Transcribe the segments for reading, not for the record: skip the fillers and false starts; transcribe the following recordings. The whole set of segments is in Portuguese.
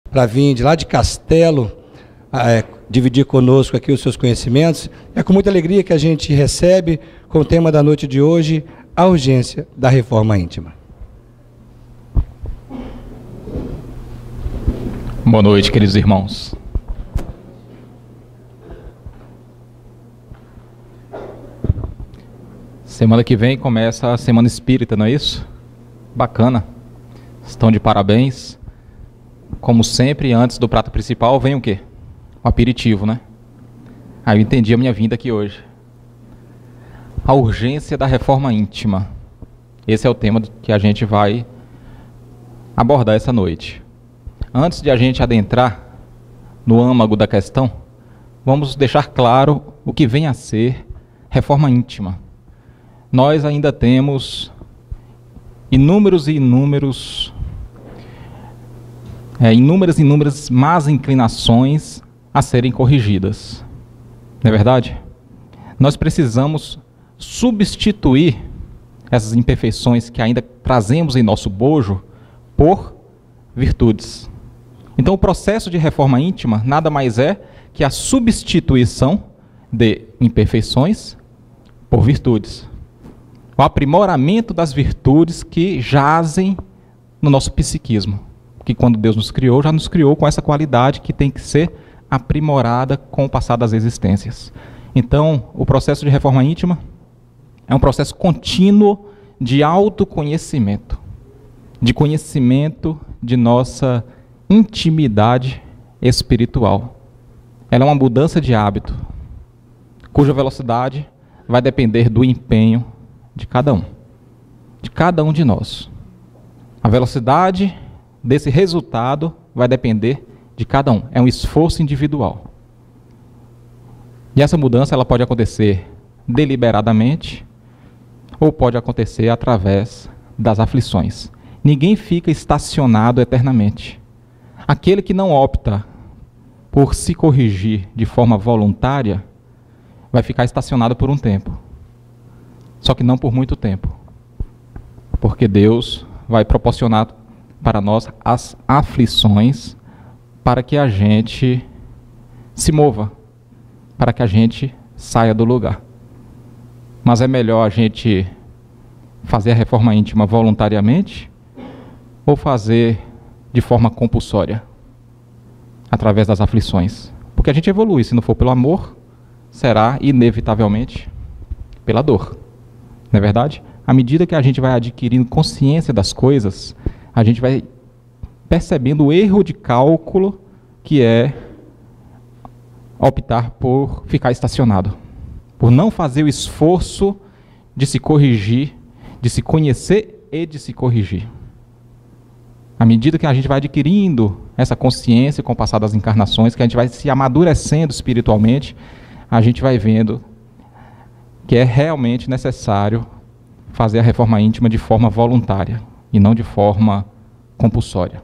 para vir de lá de Castelo, dividir conosco aqui os seus conhecimentos. É com muita alegria que a gente recebe, com o tema da noite de hoje, a urgência da reforma íntima. Boa noite, queridos irmãos. Semana que vem começa a Semana Espírita, não é isso? Bacana. Estão de parabéns. Como sempre, antes do prato principal, vem o quê? O aperitivo, né? Aí eu entendi a minha vinda aqui hoje. A urgência da reforma íntima. Esse é o tema que a gente vai abordar essa noite. Antes de a gente adentrar no âmago da questão, vamos deixar claro o que vem a ser reforma íntima. Nós ainda temos inúmeras más inclinações a serem corrigidas. Não é verdade? Nós precisamos substituir essas imperfeições que ainda trazemos em nosso bojo por virtudes. Então, o processo de reforma íntima nada mais é que a substituição de imperfeições por virtudes. O aprimoramento das virtudes que jazem no nosso psiquismo. Que quando Deus nos criou, já nos criou com essa qualidade que tem que ser aprimorada com o passar das existências. Então, o processo de reforma íntima é um processo contínuo de autoconhecimento, de conhecimento de nossa intimidade espiritual. Ela é uma mudança de hábito, cuja velocidade vai depender do empenho de cada um de nós. A velocidade desse resultado vai depender de cada um. É um esforço individual. E essa mudança ela pode acontecer deliberadamente ou pode acontecer através das aflições. Ninguém fica estacionado eternamente. Aquele que não opta por se corrigir de forma voluntária vai ficar estacionado por um tempo. Só que não por muito tempo. Porque Deus vai proporcionar para nós as aflições para que a gente se mova, para que a gente saia do lugar. Mas é melhor a gente fazer a reforma íntima voluntariamente ou fazer de forma compulsória, através das aflições? Porque a gente evolui, se não for pelo amor, será inevitavelmente pela dor. Não é verdade? À medida que a gente vai adquirindo consciência das coisas, a gente vai percebendo o erro de cálculo que é optar por ficar estacionado, por não fazer o esforço de se corrigir, de se conhecer e de se corrigir. À medida que a gente vai adquirindo essa consciência com o passar das encarnações, que a gente vai se amadurecendo espiritualmente, a gente vai vendo que é realmente necessário fazer a reforma íntima de forma voluntária e não de forma compulsória.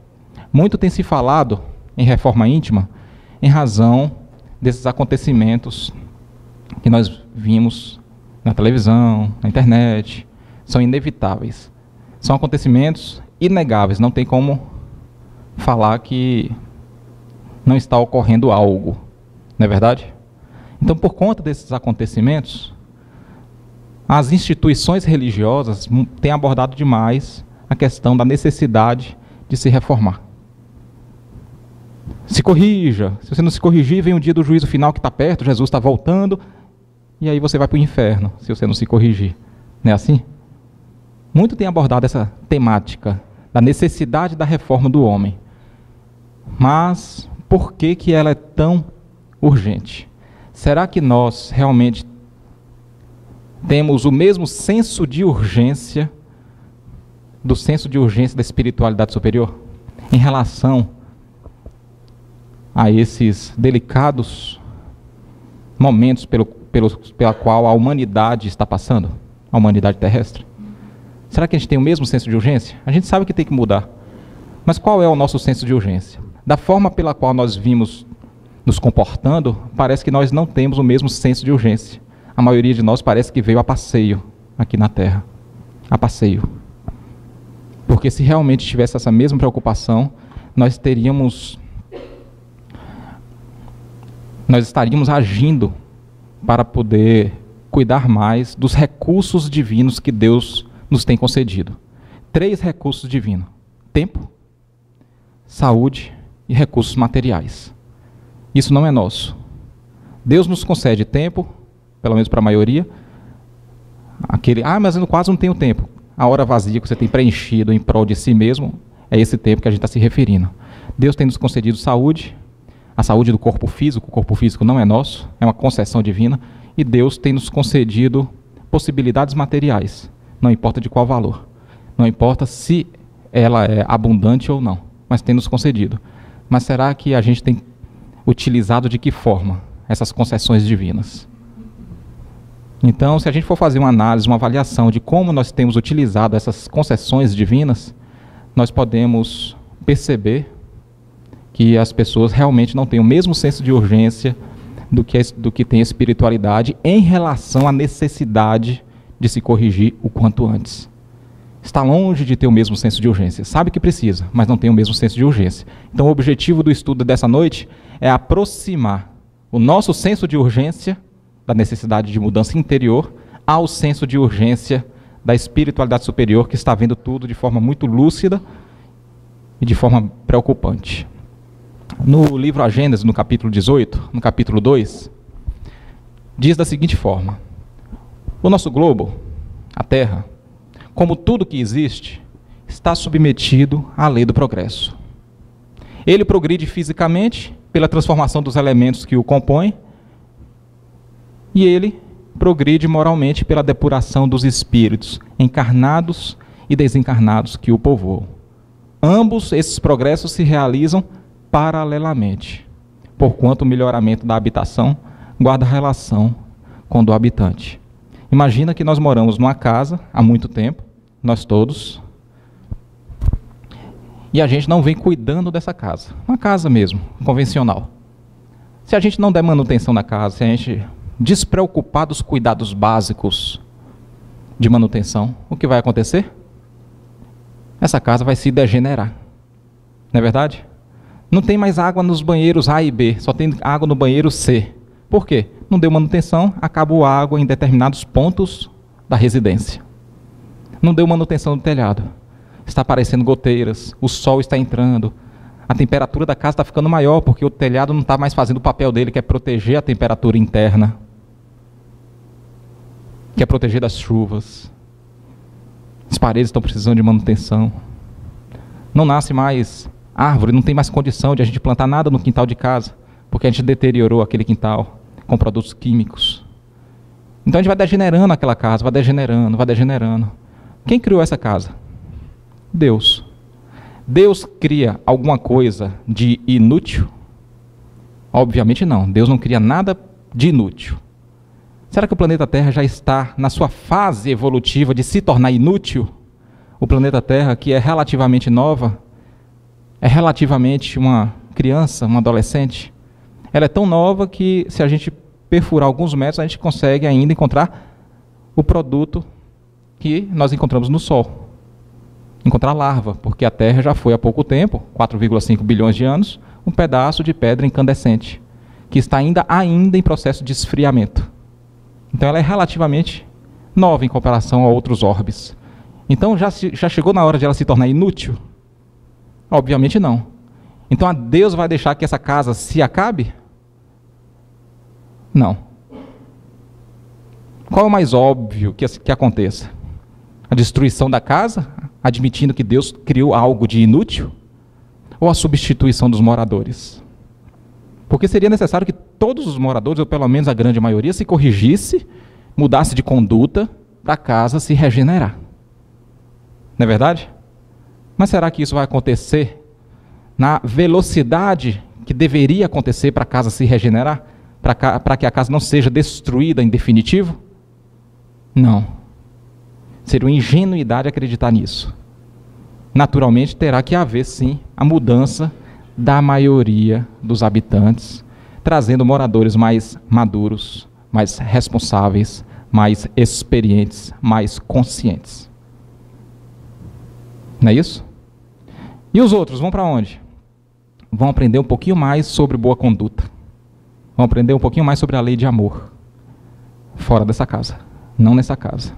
Muito tem se falado em reforma íntima em razão desses acontecimentos que nós vimos na televisão, na internet. São inevitáveis. São acontecimentos inegáveis. Não tem como falar que não está ocorrendo algo. Não é verdade? Então, por conta desses acontecimentos, as instituições religiosas têm abordado demais a questão da necessidade de se reformar. Se corrija. Se você não se corrigir, vem o dia do juízo final que está perto, Jesus está voltando, e aí você vai para o inferno, se você não se corrigir. Não é assim? Muito tem abordado essa temática da necessidade da reforma do homem. Mas por que ela é tão urgente? Será que nós realmente temos o mesmo senso de urgência do senso de urgência da espiritualidade superior em relação a esses delicados momentos pela qual a humanidade está passando, a humanidade terrestre? Será que a gente tem o mesmo senso de urgência? A gente sabe que tem que mudar. Mas qual é o nosso senso de urgência? Da forma pela qual nós vimos nos comportando, parece que nós não temos o mesmo senso de urgência. A maioria de nós parece que veio a passeio aqui na Terra. A passeio. Porque se realmente tivesse essa mesma preocupação, nós teríamos nós estaríamos agindo para poder cuidar mais dos recursos divinos que Deus nos tem concedido. 3 recursos divinos: tempo, saúde e recursos materiais. Isso não é nosso. Deus nos concede tempo, pelo menos para a maioria. Mas eu quase não tenho tempo. A hora vazia que você tem preenchido em prol de si mesmo, é esse tempo que a gente está se referindo. Deus tem nos concedido saúde, a saúde do corpo físico. O corpo físico não é nosso, é uma concessão divina. E Deus tem nos concedido possibilidades materiais, não importa de qual valor, não importa se ela é abundante ou não, mas tem nos concedido. Mas será que a gente tem utilizado de que forma essas concessões divinas? Então, se a gente for fazer uma análise, uma avaliação de como nós temos utilizado essas concessões divinas, nós podemos perceber que as pessoas realmente não têm o mesmo senso de urgência do que tem a espiritualidade em relação à necessidade de se corrigir o quanto antes. Está longe de ter o mesmo senso de urgência. Sabe que precisa, mas não tem o mesmo senso de urgência. Então o objetivo do estudo dessa noite é aproximar o nosso senso de urgência da necessidade de mudança interior ao senso de urgência da espiritualidade superior, que está vendo tudo de forma muito lúcida e de forma preocupante. No livro A Gênesis, no capítulo 18, no capítulo 2, diz da seguinte forma: o nosso globo, a Terra, como tudo que existe, está submetido à lei do progresso. Ele progride fisicamente pela transformação dos elementos que o compõem, e ele progride moralmente pela depuração dos espíritos encarnados e desencarnados que o povoam. Ambos esses progressos se realizam paralelamente, porquanto o melhoramento da habitação guarda relação com o do habitante. Imagina que nós moramos numa casa há muito tempo, nós todos, e a gente não vem cuidando dessa casa, uma casa mesmo, convencional. Se a gente não der manutenção na casa, se a gente despreocupar dos cuidados básicos de manutenção, o que vai acontecer? Essa casa vai se degenerar, não é verdade? Não tem mais água nos banheiros A e B, só tem água no banheiro C. Por quê? Não deu manutenção, acabou a água em determinados pontos da residência. Não deu manutenção no telhado. Está aparecendo goteiras, o sol está entrando, a temperatura da casa está ficando maior, porque o telhado não está mais fazendo o papel dele, que é proteger a temperatura interna, que é proteger das chuvas. As paredes estão precisando de manutenção. Não nasce mais árvore, não tem mais condição de a gente plantar nada no quintal de casa, porque a gente deteriorou aquele quintal com produtos químicos. Então a gente vai degenerando aquela casa, vai degenerando, vai degenerando. Quem criou essa casa? Deus. Deus cria alguma coisa de inútil? Obviamente não. Deus não cria nada de inútil. Será que o planeta Terra já está na sua fase evolutiva de se tornar inútil? O planeta Terra, que é relativamente nova, é relativamente uma criança, uma adolescente. Ela é tão nova que, se a gente perfurar alguns metros, a gente consegue ainda encontrar o produto que nós encontramos no Sol. Encontrar larva, porque a Terra já foi há pouco tempo, 4,5 bilhões de anos, um pedaço de pedra incandescente, que está ainda em processo de esfriamento. Então ela é relativamente nova em comparação a outros orbes. Então já chegou na hora de ela se tornar inútil? Obviamente não. Então Deus vai deixar que essa casa se acabe? Não. Qual é o mais óbvio que aconteça? A destruição da casa, admitindo que Deus criou algo de inútil? Ou a substituição dos moradores? Porque seria necessário que todos os moradores, ou pelo menos a grande maioria, se corrigisse, mudasse de conduta para a casa se regenerar. Não é verdade? Mas será que isso vai acontecer na velocidade que deveria acontecer para a casa se regenerar? Para que a casa não seja destruída em definitivo? Não. Seria uma ingenuidade acreditar nisso. Naturalmente terá que haver, sim, a mudança da maioria dos habitantes, trazendo moradores mais maduros, mais responsáveis, mais experientes, mais conscientes. Não é isso? E os outros vão para onde? Vão aprender um pouquinho mais sobre boa conduta. Vamos aprender um pouquinho mais sobre a lei de amor. Fora dessa casa, não nessa casa.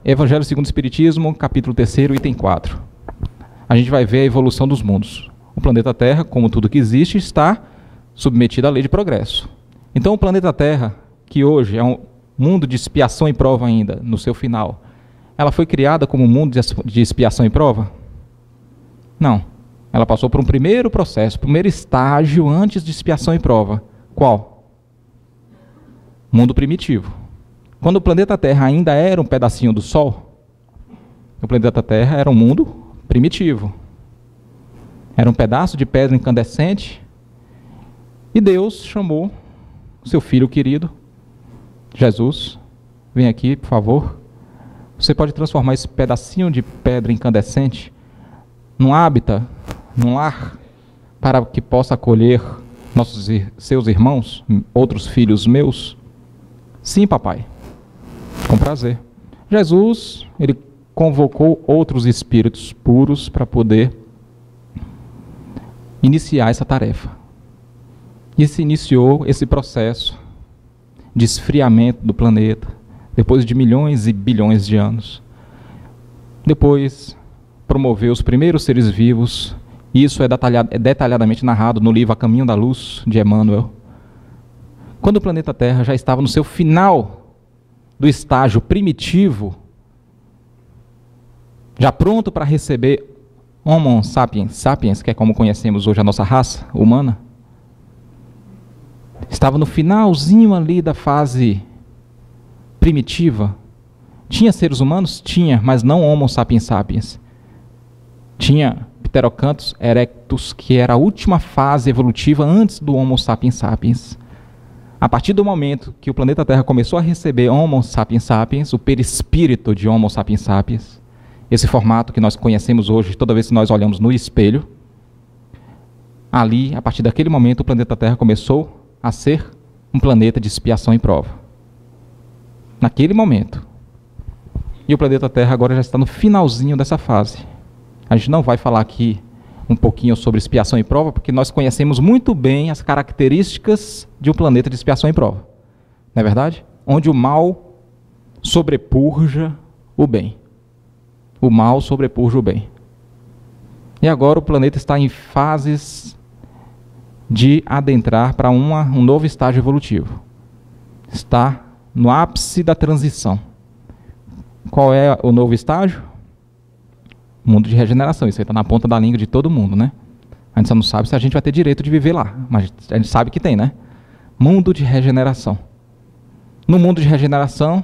Evangelho segundo o Espiritismo, capítulo 3º, item 4. A gente vai ver a evolução dos mundos. O planeta Terra, como tudo que existe, está submetido à lei de progresso. Então o planeta Terra, que hoje é um mundo de expiação e prova ainda, no seu final, ela foi criada como um mundo de expiação e prova? Não. Ela passou por um primeiro processo, primeiro estágio antes de expiação e prova. Qual? Mundo primitivo. Quando o planeta Terra ainda era um pedacinho do Sol, o planeta Terra era um mundo primitivo. Era um pedaço de pedra incandescente e Deus chamou seu filho querido, Jesus, vem aqui, por favor. Você pode transformar esse pedacinho de pedra incandescente num hábitat, num lar, para que possa acolher seus irmãos, outros filhos meus? Sim, papai. Com prazer. Jesus, ele convocou outros espíritos puros para poder iniciar essa tarefa. E se iniciou esse processo de esfriamento do planeta, depois de milhões e bilhões de anos. Depois, promoveu os primeiros seres vivos. Isso é detalhadamente narrado no livro A Caminho da Luz, de Emmanuel. Quando o planeta Terra já estava no seu final do estágio primitivo, já pronto para receber Homo sapiens sapiens, que é como conhecemos hoje a nossa raça humana, estava no finalzinho ali da fase primitiva. Tinha seres humanos? Tinha, mas não Homo sapiens sapiens. Tinha Pterocanthus erectus, que era a última fase evolutiva antes do Homo sapiens sapiens. A partir do momento que o planeta Terra começou a receber Homo sapiens sapiens, o perispírito de Homo sapiens sapiens, esse formato que nós conhecemos hoje, toda vez que nós olhamos no espelho, ali, a partir daquele momento, o planeta Terra começou a ser um planeta de expiação e prova. Naquele momento. E o planeta Terra agora já está no finalzinho dessa fase. A gente não vai falar aqui um pouquinho sobre expiação e prova, porque nós conhecemos muito bem as características de um planeta de expiação e prova. Não é verdade? Onde o mal sobrepurja o bem. O mal sobrepuja o bem. E agora o planeta está em fases de adentrar para um novo estágio evolutivo. Está no ápice da transição. Qual é o novo estágio? Mundo de regeneração. Isso aí está na ponta da língua de todo mundo, né? A gente só não sabe se a gente vai ter direito de viver lá, mas a gente sabe que tem, né? Mundo de regeneração. No mundo de regeneração,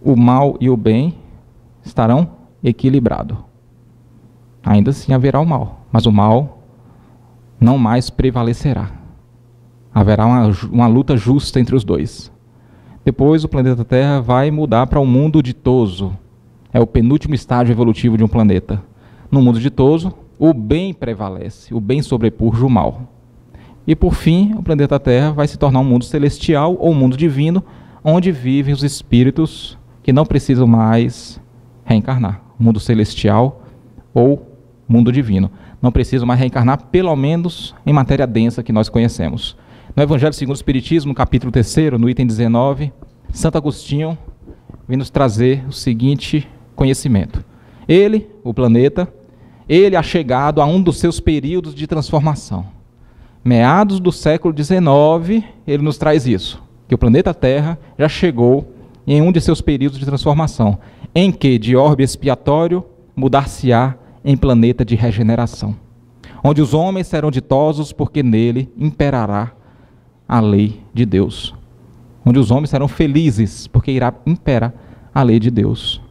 o mal e o bem estarão equilibrados. Ainda assim haverá o mal, mas o mal não mais prevalecerá. Haverá uma luta justa entre os dois. Depois o planeta Terra vai mudar para um mundo ditoso. É o penúltimo estágio evolutivo de um planeta. No mundo ditoso, o bem prevalece, o bem sobrepuja o mal. E por fim, o planeta Terra vai se tornar um mundo celestial ou um mundo divino, onde vivem os espíritos que não precisam mais reencarnar. Mundo celestial ou mundo divino. Não precisam mais reencarnar, pelo menos em matéria densa que nós conhecemos. No Evangelho segundo o Espiritismo, capítulo 3º, no item 19, Santo Agostinho vem nos trazer o seguinte conhecimento. Ele, o planeta, ele é chegado a um dos seus períodos de transformação. Meados do século XIX, ele nos traz isso, que o planeta Terra já chegou em um de seus períodos de transformação, em que, de orbe expiatório, mudar-se-á em planeta de regeneração, onde os homens serão ditosos porque nele imperará a lei de Deus, onde os homens serão felizes porque irá imperar a lei de Deus.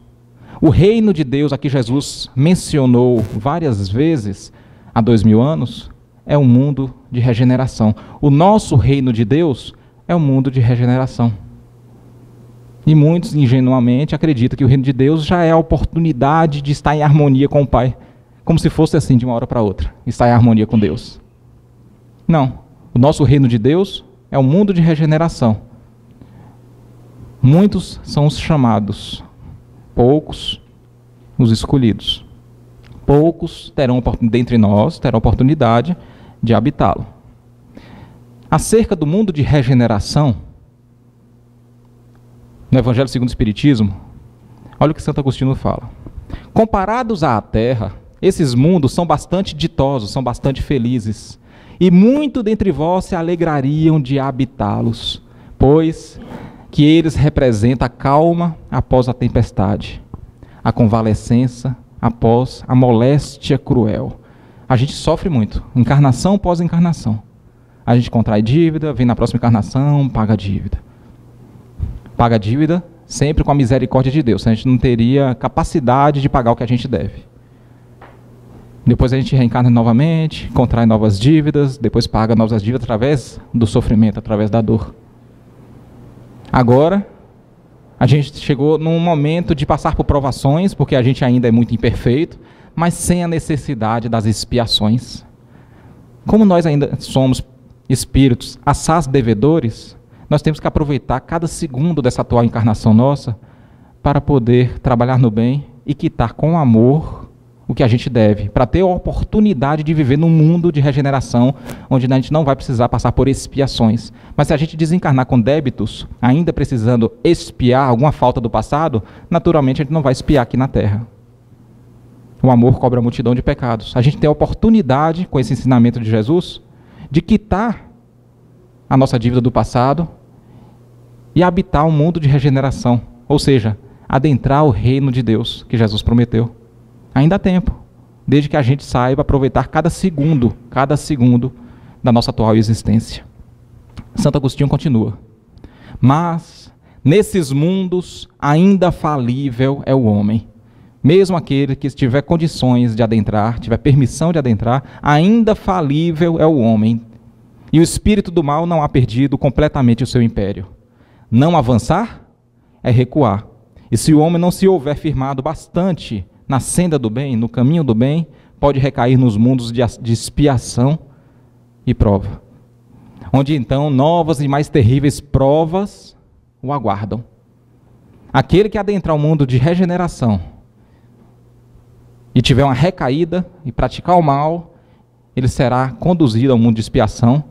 O reino de Deus, aqui Jesus mencionou várias vezes há 2000 anos, é um mundo de regeneração. O nosso reino de Deus é um mundo de regeneração. E muitos, ingenuamente, acreditam que o reino de Deus já é a oportunidade de estar em harmonia com o Pai, como se fosse assim de uma hora para outra, estar em harmonia com Deus. Não. O nosso reino de Deus é um mundo de regeneração. Muitos são os chamados, poucos os escolhidos. Poucos terão dentre nós terão oportunidade de habitá-lo. acerca do mundo de regeneração, no Evangelho segundo o Espiritismo, olha o que Santo Agostinho fala. Comparados à Terra, esses mundos são bastante ditosos, são bastante felizes, e muito dentre vós se alegrariam de habitá-los, pois que eles representam a calma após a tempestade, a convalescença após a moléstia cruel. A gente sofre muito, encarnação após encarnação. A gente contrai dívida, vem na próxima encarnação, paga a dívida. Paga a dívida sempre com a misericórdia de Deus. A gente não teria capacidade de pagar o que a gente deve. Depois a gente reencarna novamente, contrai novas dívidas, depois paga novas dívidas através do sofrimento, através da dor. Agora, a gente chegou num momento de passar por provações, porque a gente ainda é muito imperfeito, mas sem a necessidade das expiações. Como nós ainda somos espíritos assaz devedores, nós temos que aproveitar cada segundo dessa atual encarnação nossa para poder trabalhar no bem e quitar com amor o que a gente deve, para ter a oportunidade de viver num mundo de regeneração, onde a gente não vai precisar passar por expiações. Mas se a gente desencarnar com débitos, ainda precisando expiar alguma falta do passado, naturalmente a gente não vai expiar aqui na Terra. O amor cobra a multidão de pecados. A gente tem a oportunidade, com esse ensinamento de Jesus, de quitar a nossa dívida do passado e habitar um mundo de regeneração, ou seja, adentrar o reino de Deus que Jesus prometeu. Ainda há tempo, desde que a gente saiba aproveitar cada segundo da nossa atual existência. Santo Agostinho continua: mas nesses mundos ainda falível é o homem. Mesmo aquele que tiver condições de adentrar, tiver permissão de adentrar, ainda falível é o homem. E o espírito do mal não ha perdido completamente o seu império. Não avançar é recuar. E se o homem não se houver firmado bastante na senda do bem, no caminho do bem, pode recair nos mundos de expiação e prova, onde então novas e mais terríveis provas o aguardam. Aquele que adentrar o mundo de regeneração e tiver uma recaída e praticar o mal, ele será conduzido ao mundo de expiação,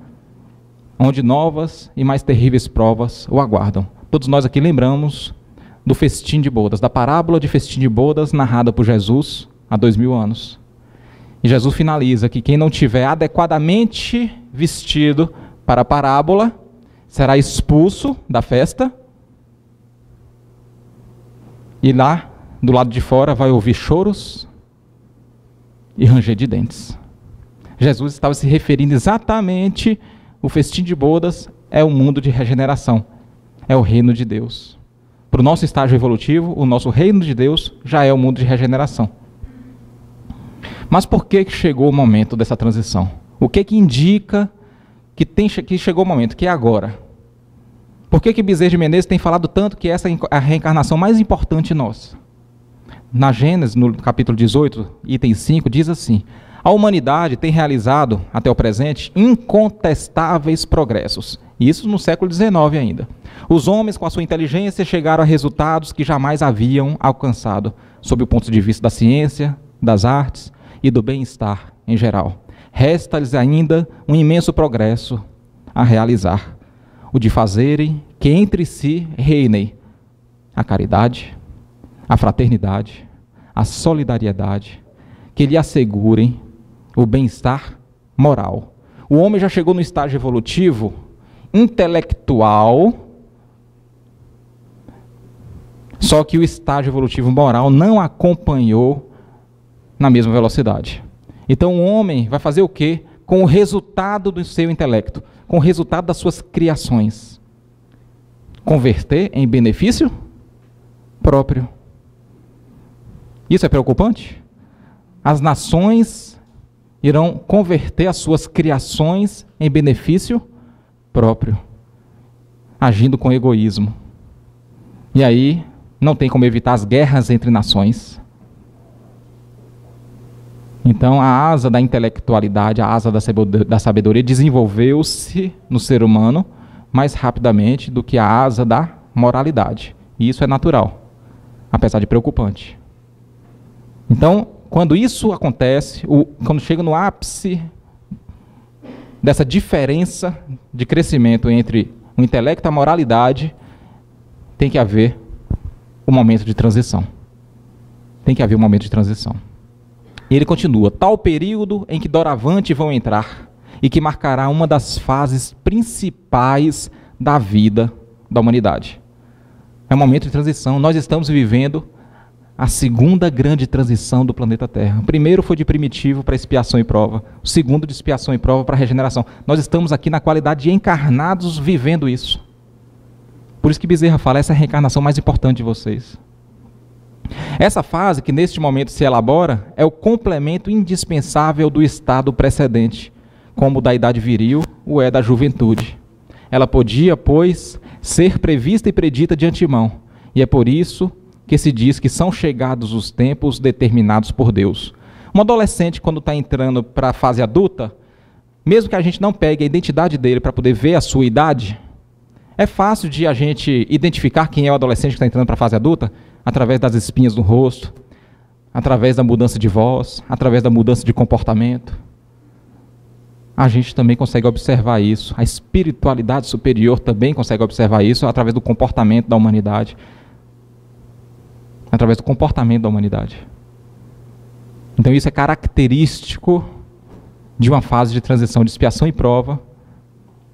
onde novas e mais terríveis provas o aguardam. Todos nós aqui lembramos do festim de bodas, da parábola de festim de bodas narrada por Jesus há 2000 anos. E Jesus finaliza que quem não tiver adequadamente vestido para a parábola será expulso da festa, e lá, do lado de fora, vai ouvir choros e ranger de dentes. Jesus estava se referindo exatamente, o festim de bodas é o mundo de regeneração, é o reino de Deus. Para o nosso estágio evolutivo, o nosso reino de Deus já é o mundo de regeneração. Mas por que chegou o momento dessa transição? O que indica que chegou o momento, que é agora? Por que Bezerra de Menezes tem falado tanto que essa é a reencarnação mais importante nossa? Na Gênesis, no capítulo 18, item 5, diz assim: a humanidade tem realizado, até o presente, incontestáveis progressos. Isso no século XIX ainda. Os homens, com a sua inteligência, chegaram a resultados que jamais haviam alcançado, sob o ponto de vista da ciência, das artes e do bem-estar em geral. Resta-lhes ainda um imenso progresso a realizar, o de fazerem que entre si reinem a caridade, a fraternidade, a solidariedade, que lhe assegurem o bem-estar moral. O homem já chegou no estágio evolutivo intelectual, só que o estágio evolutivo moral não acompanhou na mesma velocidade. Então o homem vai fazer o quê? Com o resultado do seu intelecto, com o resultado das suas criações. Converter em benefício próprio. Isso é preocupante? As nações irão converter as suas criações em benefício próprio, agindo com egoísmo. E aí não tem como evitar as guerras entre nações. Então a asa da intelectualidade, a asa da sabedoria desenvolveu-se no ser humano mais rapidamente do que a asa da moralidade. E isso é natural, apesar de preocupante. Então, quando isso acontece, quando chega no ápice dessa diferença de crescimento entre o intelecto e a moralidade, tem que haver um momento de transição. Tem que haver um momento de transição. E ele continua: tal período em que doravante vão entrar e que marcará uma das fases principais da vida da humanidade. É um momento de transição. Nós estamos vivendo a segunda grande transição do planeta Terra. O primeiro foi de primitivo para expiação e prova. O segundo de expiação e prova para regeneração. Nós estamos aqui na qualidade de encarnados vivendo isso. Por isso que Bezerra fala, essa é a reencarnação mais importante de vocês. Essa fase que neste momento se elabora é o complemento indispensável do estado precedente, como o da idade viril o é da juventude. Ela podia, pois, ser prevista e predita de antemão, e é por isso que se diz que são chegados os tempos determinados por Deus. Um adolescente, quando está entrando para a fase adulta, mesmo que a gente não pegue a identidade dele para poder ver a sua idade, é fácil de a gente identificar quem é o adolescente que está entrando para a fase adulta, através das espinhas no rosto, através da mudança de voz, através da mudança de comportamento. A gente também consegue observar isso. A espiritualidade superior também consegue observar isso através do comportamento da humanidade. Através do comportamento da humanidade. Então isso é característico de uma fase de transição de expiação e prova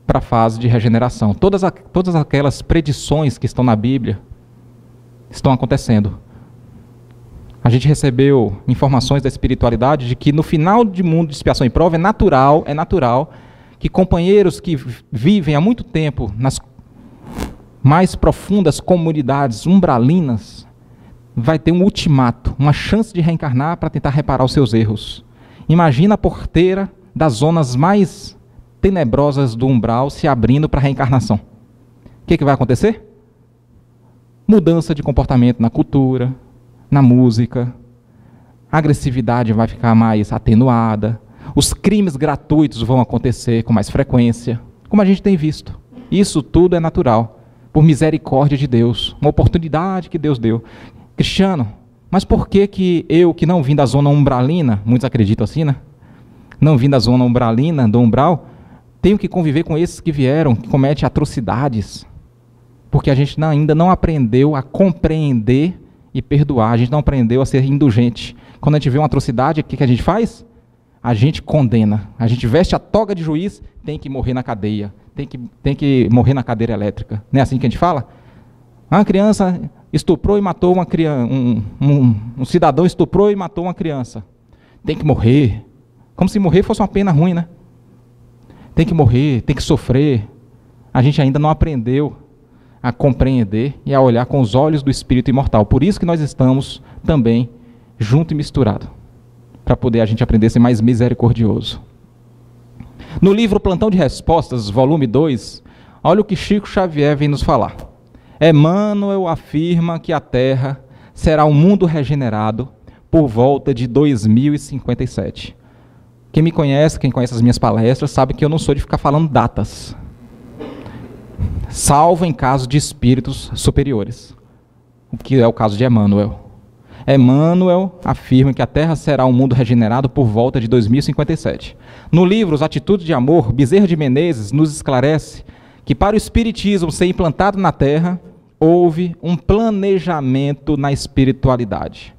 para a fase de regeneração. Todas aquelas predições que estão na Bíblia estão acontecendo. A gente recebeu informações da espiritualidade de que no final de mundo de expiação e prova é natural que companheiros que vivem há muito tempo nas mais profundas comunidades umbralinas vai ter um ultimato, uma chance de reencarnar para tentar reparar os seus erros. Imagina a porteira das zonas mais tenebrosas do umbral se abrindo para a reencarnação. O que vai acontecer? Mudança de comportamento na cultura, na música, a agressividade vai ficar mais atenuada, os crimes gratuitos vão acontecer com mais frequência, como a gente tem visto. Isso tudo é natural, por misericórdia de Deus, uma oportunidade que Deus deu. Cristiano, mas por que eu, que não vim da zona umbralina, muitos acreditam assim, né? Não vim da zona umbralina, do umbral, tenho que conviver com esses que vieram, que cometem atrocidades? Porque a gente ainda não aprendeu a compreender e perdoar, a gente não aprendeu a ser indulgente. Quando a gente vê uma atrocidade, o que a gente faz? A gente condena, a gente veste a toga de juiz, tem que morrer na cadeia, tem que morrer na cadeira elétrica. Não é assim que a gente fala? Uma criança estuprou e matou uma criança, um cidadão estuprou e matou uma criança. Tem que morrer, como se morrer fosse uma pena ruim, né? Tem que morrer, tem que sofrer. A gente ainda não aprendeu a compreender e a olhar com os olhos do espírito imortal. Por isso que nós estamos também junto e misturado, para poder a gente aprender a ser mais misericordioso. No livro Plantão de Respostas, volume 2, olha o que Chico Xavier vem nos falar. Emmanuel afirma que a Terra será um mundo regenerado por volta de 2057. Quem me conhece, quem conhece as minhas palestras, sabe que eu não sou de ficar falando datas, salvo em caso de espíritos superiores, o que é o caso de Emmanuel. Emmanuel afirma que a Terra será um mundo regenerado por volta de 2057. No livro Os Atitudes de Amor, Bezerra de Menezes nos esclarece que para o Espiritismo ser implantado na Terra, houve um planejamento na espiritualidade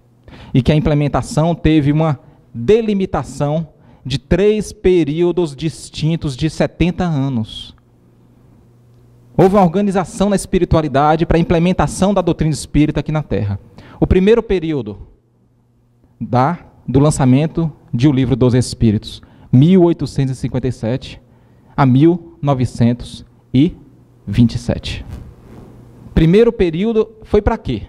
e que a implementação teve uma delimitação de 3 períodos distintos de 70 anos. Houve uma organização na espiritualidade para a implementação da doutrina espírita aqui na Terra. O primeiro período do lançamento de O Livro dos Espíritos, 1857 a 1927. Primeiro período foi para quê?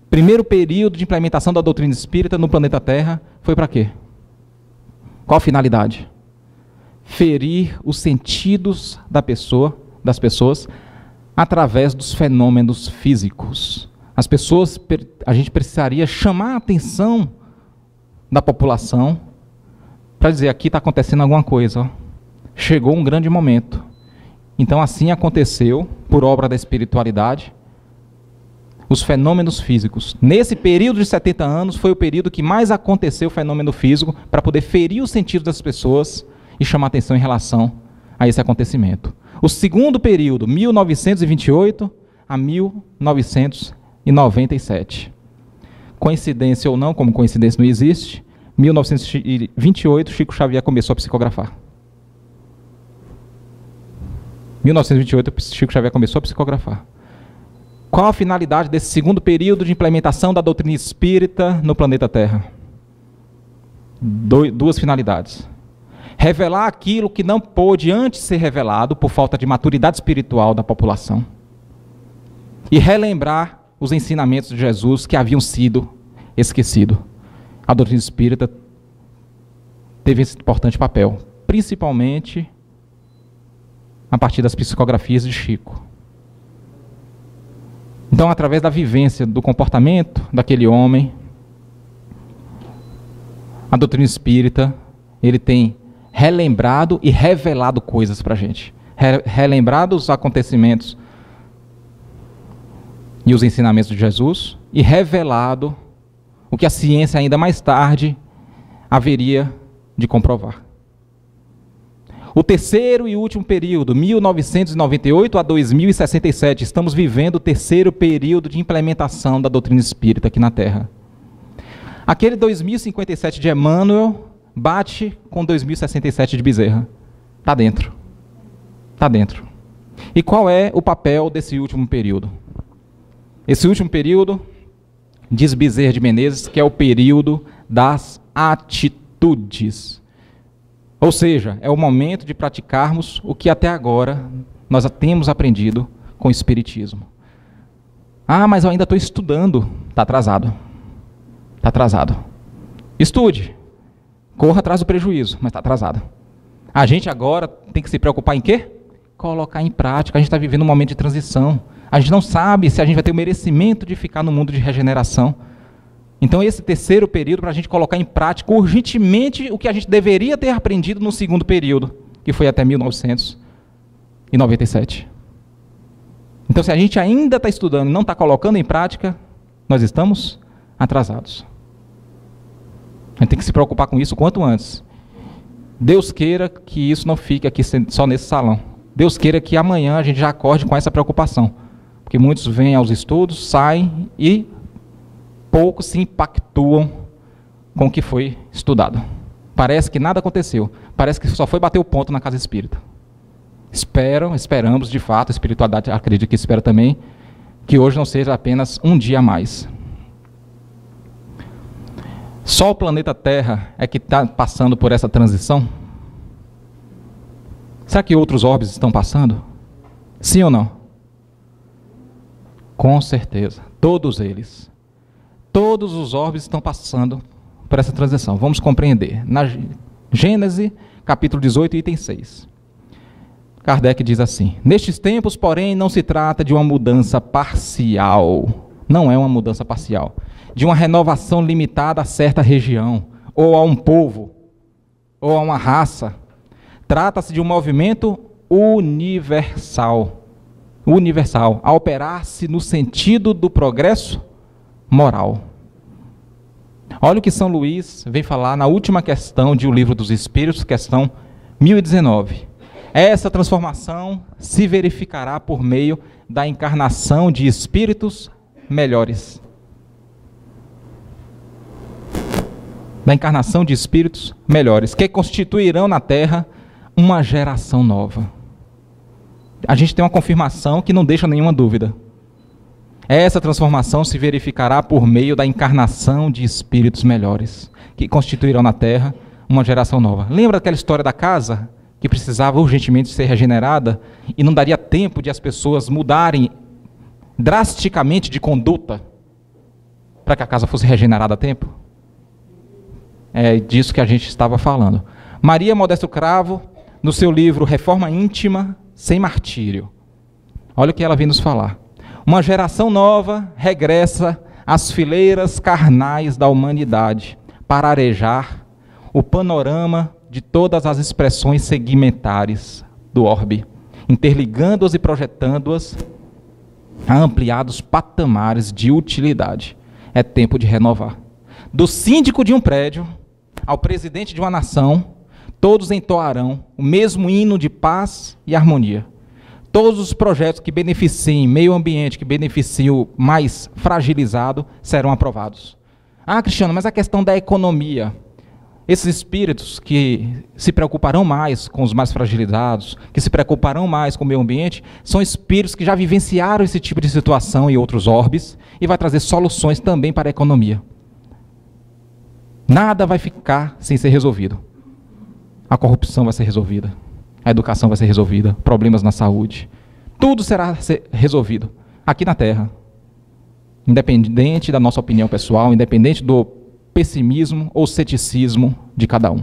Primeiro período de implementação da doutrina espírita no planeta Terra foi para quê? Qual a finalidade? Ferir os sentidos das pessoas através dos fenômenos físicos. A gente precisaria chamar a atenção da população para dizer, aqui está acontecendo alguma coisa, ó. Chegou um grande momento. Então assim aconteceu, por obra da espiritualidade, os fenômenos físicos. Nesse período de 70 anos foi o período que mais aconteceu o fenômeno físico para poder ferir os sentidos das pessoas e chamar atenção em relação a esse acontecimento. O segundo período, 1928 a 1997. Coincidência ou não, como coincidência não existe, 1928, Chico Xavier começou a psicografar. 1928, Chico Xavier começou a psicografar. Qual a finalidade desse segundo período de implementação da doutrina espírita no planeta Terra? Duas finalidades. Revelar aquilo que não pôde antes ser revelado por falta de maturidade espiritual da população. E relembrar os ensinamentos de Jesus que haviam sido esquecidos. A doutrina espírita teve esse importante papel, principalmente a partir das psicografias de Chico. Então, através da vivência do comportamento daquele homem, a doutrina espírita, ele tem relembrado e revelado coisas para a gente. Relembrado os acontecimentos e os ensinamentos de Jesus e revelado o que a ciência ainda mais tarde haveria de comprovar. O terceiro e último período, 1998 a 2067, estamos vivendo o terceiro período de implementação da doutrina espírita aqui na Terra. Aquele 2057 de Emmanuel bate com 2067 de Bezerra. Está dentro. Está dentro. E qual é o papel desse último período? Esse último período, diz Bezerra de Menezes, que é o período das atitudes. Ou seja, é o momento de praticarmos o que até agora nós temos aprendido com o Espiritismo. Ah, mas eu ainda estou estudando. Está atrasado. Está atrasado. Estude. Corra atrás do prejuízo, mas está atrasado. A gente agora tem que se preocupar em quê? Colocar em prática. A gente está vivendo um momento de transição. A gente não sabe se a gente vai ter o merecimento de ficar no mundo de regeneração. Então, esse terceiro período, para a gente colocar em prática urgentemente o que a gente deveria ter aprendido no segundo período, que foi até 1997. Então, se a gente ainda está estudando e não está colocando em prática, nós estamos atrasados. A gente tem que se preocupar com isso o quanto antes. Deus queira que isso não fique aqui só nesse salão. Deus queira que amanhã a gente já acorde com essa preocupação. Porque muitos vêm aos estudos, saem e poucos se impactuam com o que foi estudado. Parece que nada aconteceu. Parece que só foi bater o ponto na casa espírita. Esperamos de fato, a espiritualidade acredita que espera também, que hoje não seja apenas um dia a mais. Só o planeta Terra é que está passando por essa transição? Será que outros orbes estão passando? Sim ou não? Com certeza, todos eles. Todos os orbes estão passando por essa transição. Vamos compreender. Na Gênesis, capítulo 18, item 6. Kardec diz assim: nestes tempos, porém, não se trata de uma mudança parcial. Não é uma mudança parcial. De uma renovação limitada a certa região, ou a um povo, ou a uma raça. Trata-se de um movimento universal. Universal, a operar-se no sentido do progresso moral. Olha o que São Luís vem falar na última questão de O Livro dos Espíritos, questão 1019. Essa transformação se verificará por meio da encarnação de espíritos melhores. Da encarnação de espíritos melhores, que constituirão na Terra uma geração nova. A gente tem uma confirmação que não deixa nenhuma dúvida. Essa transformação se verificará por meio da encarnação de espíritos melhores, que constituirão na Terra uma geração nova. Lembra daquela história da casa, que precisava urgentemente ser regenerada, e não daria tempo de as pessoas mudarem drasticamente de conduta, para que a casa fosse regenerada a tempo? É disso que a gente estava falando. Maria Modesto Cravo, no seu livro Reforma Íntima sem Martírio, olha o que ela vem nos falar. Uma geração nova regressa às fileiras carnais da humanidade para arejar o panorama de todas as expressões segmentares do orbe, interligando-as e projetando-as a ampliados patamares de utilidade. É tempo de renovar. Do síndico de um prédio ao presidente de uma nação, todos entoarão o mesmo hino de paz e harmonia. Todos os projetos que beneficiem meio ambiente, que beneficiem o mais fragilizado, serão aprovados. Ah, Cristiano, mas a questão da economia, esses espíritos que se preocuparão mais com os mais fragilizados, que se preocuparão mais com o meio ambiente, são espíritos que já vivenciaram esse tipo de situação em outros orbes e vai trazer soluções também para a economia. Nada vai ficar sem ser resolvido. A corrupção vai ser resolvida, a educação vai ser resolvida, problemas na saúde. Tudo será resolvido aqui na Terra. Independente da nossa opinião pessoal, independente do pessimismo ou ceticismo de cada um.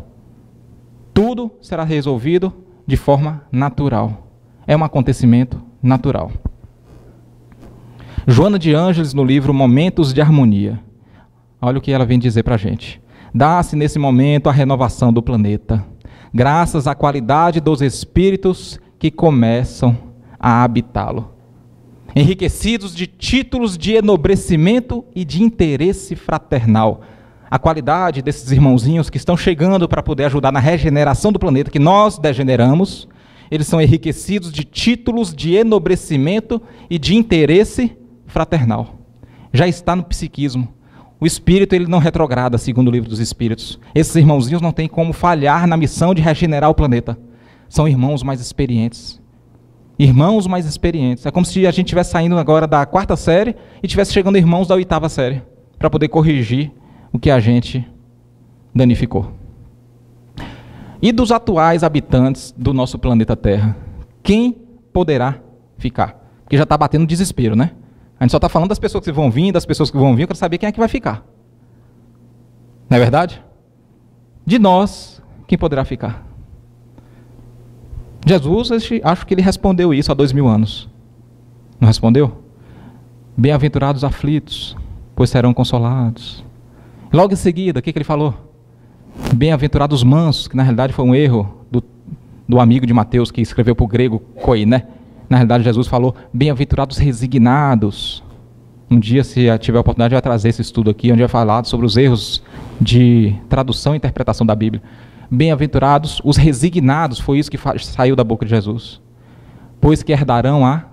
Tudo será resolvido de forma natural. É um acontecimento natural. Joana de Ângeles, no livro Momentos de Harmonia, olha o que ela vem dizer para a gente. Dá-se nesse momento a renovação do planeta, graças à qualidade dos espíritos que começam a habitá-lo, enriquecidos de títulos de enobrecimento e de interesse fraternal. A qualidade desses irmãozinhos que estão chegando para poder ajudar na regeneração do planeta, que nós degeneramos, eles são enriquecidos de títulos de enobrecimento e de interesse fraternal. Já está no psiquismo. O espírito ele não retrograda, segundo o livro dos espíritos. Esses irmãozinhos não têm como falhar na missão de regenerar o planeta. São irmãos mais experientes. Irmãos mais experientes. É como se a gente estivesse saindo agora da 4ª série e estivesse chegando irmãos da 8ª série, para poder corrigir o que a gente danificou. E dos atuais habitantes do nosso planeta Terra, quem poderá ficar? Porque já está batendo desespero, né? A gente só está falando das pessoas que vão vir, das pessoas que vão vir, eu quero saber quem é que vai ficar. Não é verdade? De nós, quem poderá ficar? Jesus, acho que ele respondeu isso há 2000 anos. Não respondeu? Bem-aventurados aflitos, pois serão consolados. Logo em seguida, o que ele falou? Bem-aventurados mansos, que na realidade foi um erro do amigo de Mateus, que escreveu para o grego koiné. Na realidade, Jesus falou, bem-aventurados resignados. Um dia, se tiver a oportunidade, eu vou trazer esse estudo aqui, onde vai falar sobre os erros de tradução e interpretação da Bíblia. Bem-aventurados os resignados, foi isso que saiu da boca de Jesus. Pois que herdarão a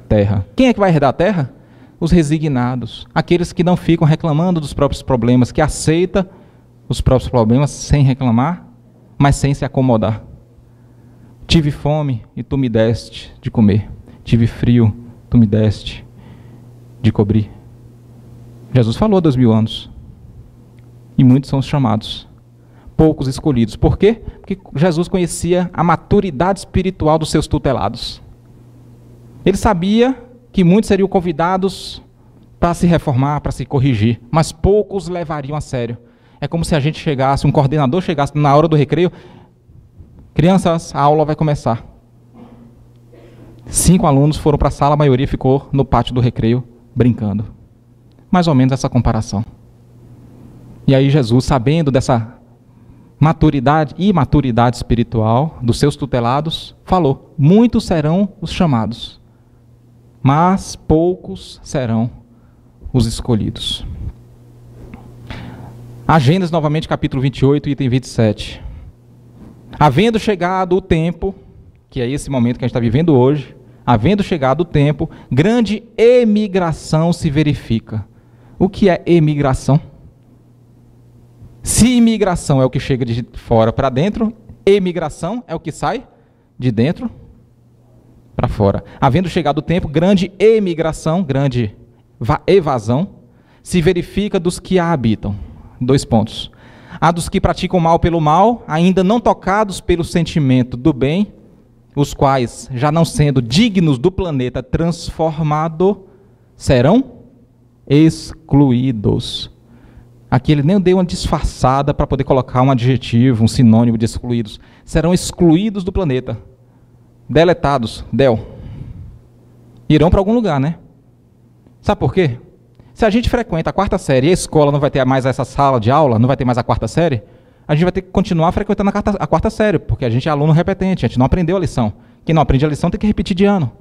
terra. Quem é que vai herdar a terra? Os resignados. Aqueles que não ficam reclamando dos próprios problemas, que aceitam os próprios problemas sem reclamar, mas sem se acomodar. Tive fome e tu me deste de comer. Tive frio, tu me deste de cobrir. Jesus falou há 2000 anos. E muitos são os chamados. Poucos escolhidos. Por quê? Porque Jesus conhecia a maturidade espiritual dos seus tutelados. Ele sabia que muitos seriam convidados para se reformar, para se corrigir, mas poucos levariam a sério. É como se a gente chegasse, um coordenador chegasse na hora do recreio, crianças, a aula vai começar. 5 alunos foram para a sala, a maioria ficou no pátio do recreio, brincando. Mais ou menos essa comparação. E aí Jesus, sabendo dessa maturidade e imaturidade espiritual dos seus tutelados, falou, muitos serão os chamados, mas poucos serão os escolhidos. Gênesis, novamente, capítulo 28, item 27. Havendo chegado o tempo, que é esse momento que a gente está vivendo hoje, havendo chegado o tempo, grande emigração se verifica. O que é emigração? Se imigração é o que chega de fora para dentro, emigração é o que sai de dentro para fora. Havendo chegado o tempo, grande emigração, grande evasão, se verifica dos que a habitam. 2 pontos. Há dos que praticam mal pelo mal, ainda não tocados pelo sentimento do bem, os quais, já não sendo dignos do planeta transformado, serão excluídos. Aqui ele nem deu uma disfarçada para poder colocar um adjetivo, um sinônimo de excluídos. Serão excluídos do planeta. Deletados, irão para algum lugar, né? Sabe por quê? Se a gente frequenta a 4ª série e a escola não vai ter mais essa sala de aula, não vai ter mais a 4ª série, a gente vai ter que continuar frequentando a 4ª série, porque a gente é aluno repetente, a gente não aprendeu a lição. Quem não aprende a lição tem que repetir de ano.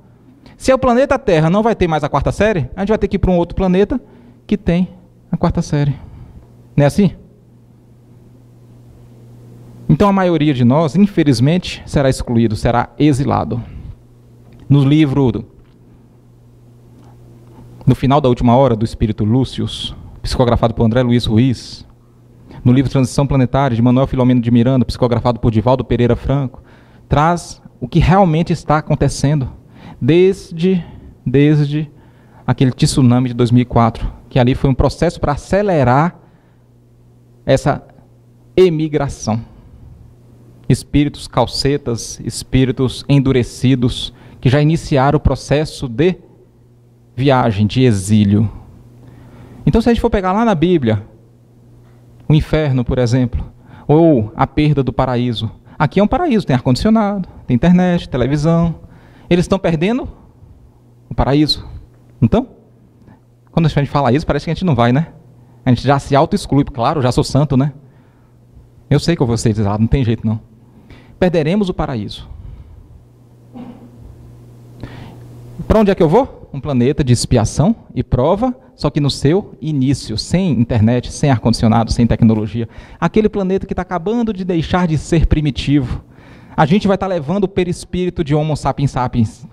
Se o planeta Terra não vai ter mais a 4ª série, a gente vai ter que ir para um outro planeta que tem a 4ª série. Não é assim? Então a maioria de nós, infelizmente, será excluído, será exilado. No livro No Final da Última Hora, do Espírito Lúcius, psicografado por André Luiz Ruiz, no livro Transição Planetária, de Manuel Filomeno de Miranda, psicografado por Divaldo Pereira Franco, traz o que realmente está acontecendo desde aquele tsunami de 2004, que ali foi um processo para acelerar essa emigração. Espíritos calcetas, espíritos endurecidos, que já iniciaram o processo de viagem, de exílio. Então, se a gente for pegar lá na Bíblia, o inferno, por exemplo, ou a perda do paraíso. Aqui é um paraíso, tem ar-condicionado, tem internet, televisão. Eles estão perdendo o paraíso. Então, quando a gente fala isso, parece que a gente não vai, né? A gente já se auto-exclui. Claro, eu já sou santo, né? Eu sei que eu vou ser exilado, não tem jeito não. Perderemos o paraíso. Para onde é que eu vou? Um planeta de expiação e prova, só que no seu início, sem internet, sem ar-condicionado, sem tecnologia. Aquele planeta que está acabando de deixar de ser primitivo. A gente vai estar levando o perispírito de Homo sapiens sapiens.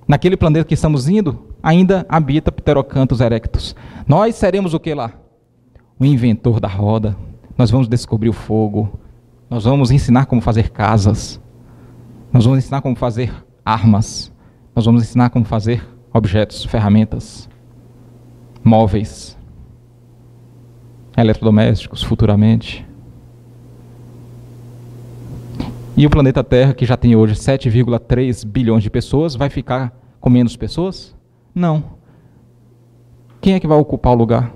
Naquele planeta que estamos indo, ainda habita Pterocanthus erectus. Nós seremos o que lá? O inventor da roda. Nós vamos descobrir o fogo. Nós vamos ensinar como fazer casas. Nós vamos ensinar como fazer armas. Nós vamos ensinar como fazer objetos, ferramentas, móveis, eletrodomésticos, futuramente. E o planeta Terra, que já tem hoje 7,3 bilhões de pessoas, vai ficar com menos pessoas? Não. Quem é que vai ocupar o lugar?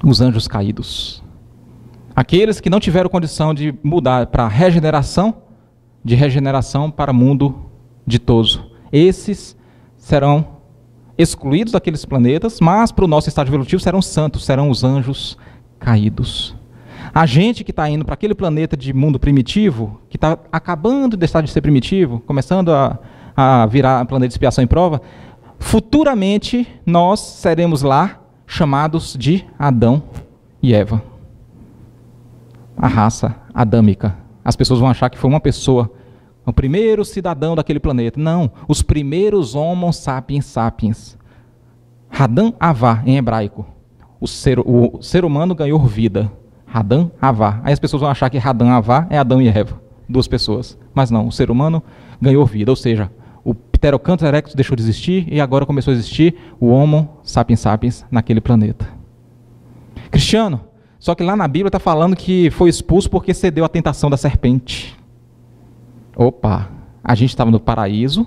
Os anjos caídos. Aqueles que não tiveram condição de mudar para regeneração, de regeneração para mundo ditoso. Esses serão excluídos daqueles planetas, mas para o nosso estágio evolutivo serão santos, serão os anjos caídos. A gente que está indo para aquele planeta de mundo primitivo, que está acabando de deixar de ser primitivo, começando a virar planeta de expiação e prova, futuramente nós seremos lá chamados de Adão e Eva. A raça adâmica. As pessoas vão achar que foi uma pessoa, o primeiro cidadão daquele planeta. Não, os primeiros Homo sapiens sapiens. Hadam Havá, em hebraico. O ser humano ganhou vida. Hadam Havá. Aí as pessoas vão achar que Hadam Havá é Adão e Eva, duas pessoas. Mas não, o ser humano ganhou vida. Ou seja, o Pterocanthus erectus deixou de existir e agora começou a existir o Homo sapiens sapiens naquele planeta. Cristiano, só que lá na Bíblia está falando que foi expulso porque cedeu à tentação da serpente. Opa, a gente estava no paraíso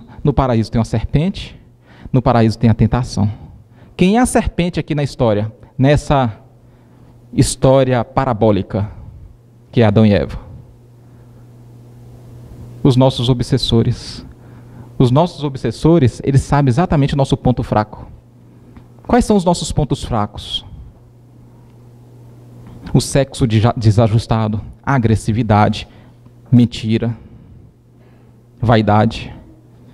tem uma serpente, no paraíso tem a tentação. Quem é a serpente aqui na história? Nessa história parabólica, que é Adão e Eva? Os nossos obsessores. Os nossos obsessores, eles sabem exatamente o nosso ponto fraco. Quais são os nossos pontos fracos? O sexo desajustado, a agressividade, mentira, vaidade.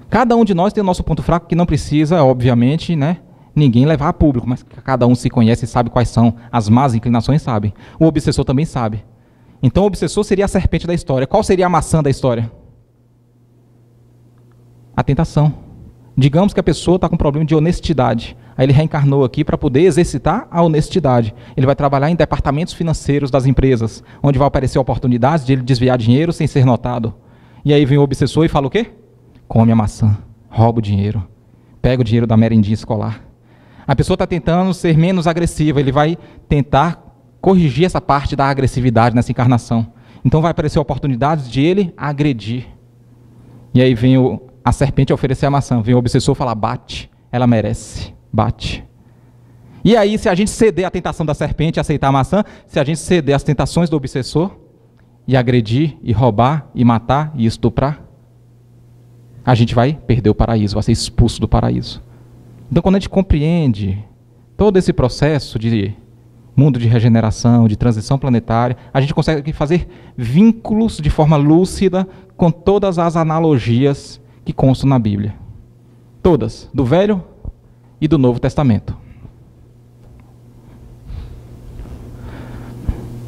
Cada um de nós tem o nosso ponto fraco que não precisa, obviamente, né, ninguém levar a público, mas cada um se conhece e sabe quais são as más inclinações, sabe. O obsessor também sabe. Então o obsessor seria a serpente da história. Qual seria a maçã da história? A tentação. Digamos que a pessoa está com problema de honestidade. Aí ele reencarnou aqui para poder exercitar a honestidade. Ele vai trabalhar em departamentos financeiros das empresas, onde vai aparecer oportunidades de ele desviar dinheiro sem ser notado. E aí vem o obsessor e fala o quê? Come a maçã, rouba o dinheiro, pega o dinheiro da merendinha escolar. A pessoa está tentando ser menos agressiva, ele vai tentar corrigir essa parte da agressividade nessa encarnação. Então vai aparecer oportunidades de ele agredir. E aí vem a serpente oferecer a maçã, vem o obsessor falar, bate, ela merece, bate. E aí, se a gente ceder à tentação da serpente e aceitar a maçã, se a gente ceder às tentações do obsessor, e agredir, e roubar, e matar, e estuprar, a gente vai perder o paraíso, vai ser expulso do paraíso. Então, quando a gente compreende todo esse processo de mundo de regeneração, de transição planetária, a gente consegue fazer vínculos de forma lúcida com todas as analogias que constam na Bíblia. Todas, do Velho e do Novo Testamento.